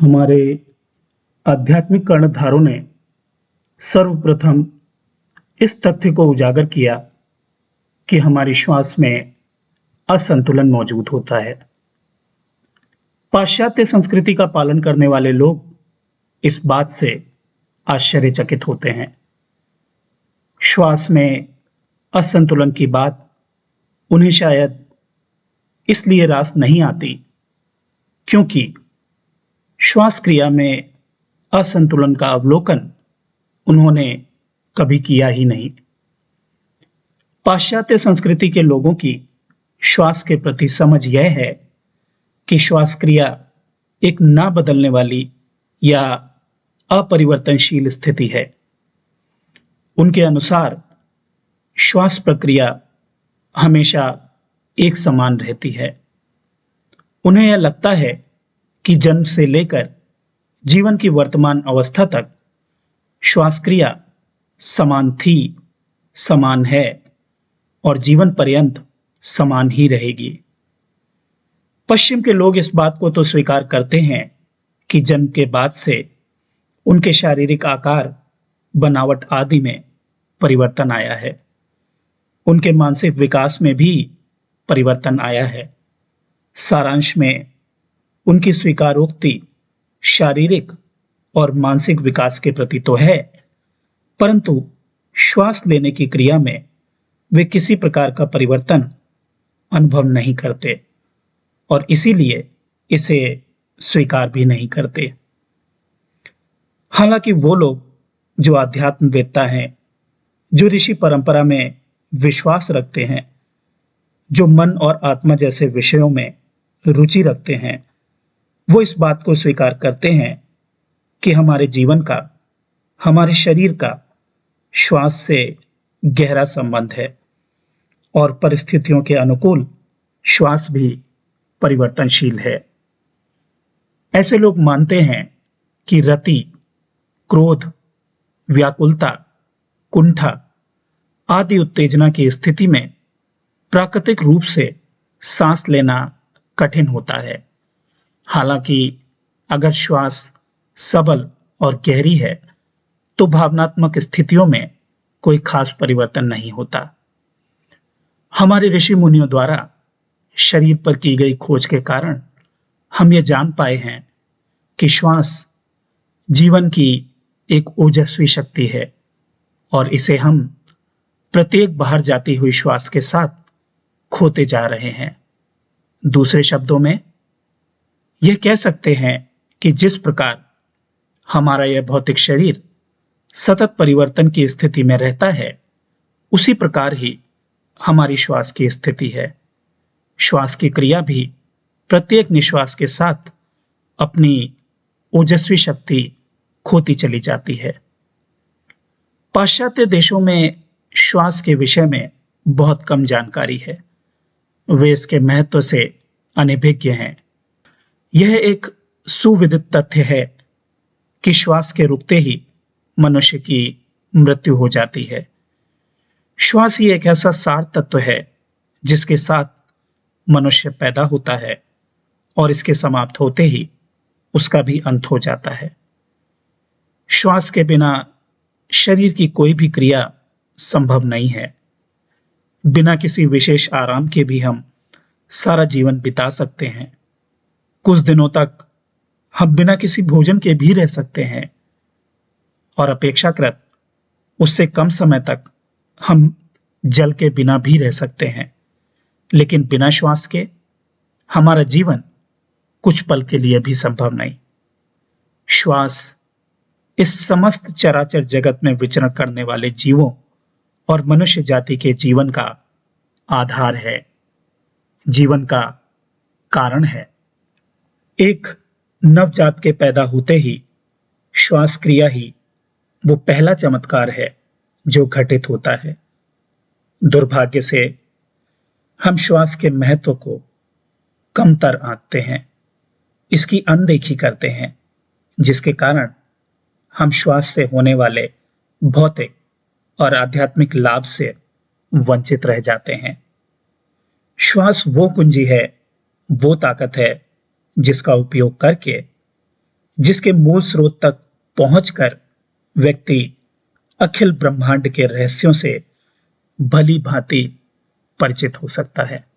हमारे आध्यात्मिक कर्णधारों ने सर्वप्रथम इस तथ्य को उजागर किया कि हमारी श्वास में असंतुलन मौजूद होता है। पाश्चात्य संस्कृति का पालन करने वाले लोग इस बात से आश्चर्यचकित होते हैं। श्वास में असंतुलन की बात उन्हें शायद इसलिए रास नहीं आती क्योंकि श्वास क्रिया में असंतुलन का अवलोकन उन्होंने कभी किया ही नहीं। पाश्चात्य संस्कृति के लोगों की श्वास के प्रति समझ यह है कि श्वास क्रिया एक ना बदलने वाली या अपरिवर्तनशील स्थिति है। उनके अनुसार श्वास प्रक्रिया हमेशा एक समान रहती है। उन्हें यह लगता है कि जन्म से लेकर जीवन की वर्तमान अवस्था तक श्वास क्रिया समान थी, समान है और जीवन पर्यंत समान ही रहेगी। पश्चिम के लोग इस बात को तो स्वीकार करते हैं कि जन्म के बाद से उनके शारीरिक आकार, बनावट आदि में परिवर्तन आया है। उनके मानसिक विकास में भी परिवर्तन आया है। सारांश में उनकी स्वीकारोक्ति शारीरिक और मानसिक विकास के प्रति तो है, परंतु श्वास लेने की क्रिया में वे किसी प्रकार का परिवर्तन अनुभव नहीं करते और इसीलिए इसे स्वीकार भी नहीं करते। हालांकि वो लोग जो अध्यात्मवेत्ता हैं, जो ऋषि परंपरा में विश्वास रखते हैं, जो मन और आत्मा जैसे विषयों में रुचि रखते हैं, वो इस बात को स्वीकार करते हैं कि हमारे जीवन का, हमारे शरीर का श्वास से गहरा संबंध है और परिस्थितियों के अनुकूल श्वास भी परिवर्तनशील है। ऐसे लोग मानते हैं कि रति, क्रोध, व्याकुलता, कुंठा आदि उत्तेजना की स्थिति में प्राकृतिक रूप से सांस लेना कठिन होता है। हालांकि अगर श्वास सबल और गहरी है तो भावनात्मक स्थितियों में कोई खास परिवर्तन नहीं होता। हमारे ऋषि मुनियों द्वारा शरीर पर की गई खोज के कारण हम ये जान पाए हैं कि श्वास जीवन की एक ओजस्वी शक्ति है और इसे हम प्रत्येक बाहर जाती हुई श्वास के साथ खोते जा रहे हैं। दूसरे शब्दों में यह कह सकते हैं कि जिस प्रकार हमारा यह भौतिक शरीर सतत परिवर्तन की स्थिति में रहता है, उसी प्रकार ही हमारी श्वास की स्थिति है। श्वास की क्रिया भी प्रत्येक निश्वास के साथ अपनी ओजस्वी शक्ति खोती चली जाती है। पाश्चात्य देशों में श्वास के विषय में बहुत कम जानकारी है। वे इसके महत्व से अनभिज्ञ हैं। यह एक सुविदित तथ्य है कि श्वास के रुकते ही मनुष्य की मृत्यु हो जाती है। श्वास ही एक ऐसा सार तत्व है जिसके साथ मनुष्य पैदा होता है और इसके समाप्त होते ही उसका भी अंत हो जाता है। श्वास के बिना शरीर की कोई भी क्रिया संभव नहीं है। बिना किसी विशेष आराम के भी हम सारा जीवन बिता सकते हैं। कुछ दिनों तक हम बिना किसी भोजन के भी रह सकते हैं और अपेक्षाकृत उससे कम समय तक हम जल के बिना भी रह सकते हैं। लेकिन बिना श्वास के हमारा जीवन कुछ पल के लिए भी संभव नहीं। श्वास इस समस्त चराचर जगत में विचरण करने वाले जीवों और मनुष्य जाति के जीवन का आधार है, जीवन का कारण है। एक नवजात के पैदा होते ही श्वास क्रिया ही वो पहला चमत्कार है जो घटित होता है। दुर्भाग्य से हम श्वास के महत्व को कमतर आंकते हैं, इसकी अनदेखी करते हैं, जिसके कारण हम श्वास से होने वाले भौतिक और आध्यात्मिक लाभ से वंचित रह जाते हैं। श्वास वो कुंजी है, वो ताकत है जिसका उपयोग करके जिसके मूल स्रोत तक पहुंचकर व्यक्ति अखिल ब्रह्मांड के रहस्यों से भली भांति परिचित हो सकता है।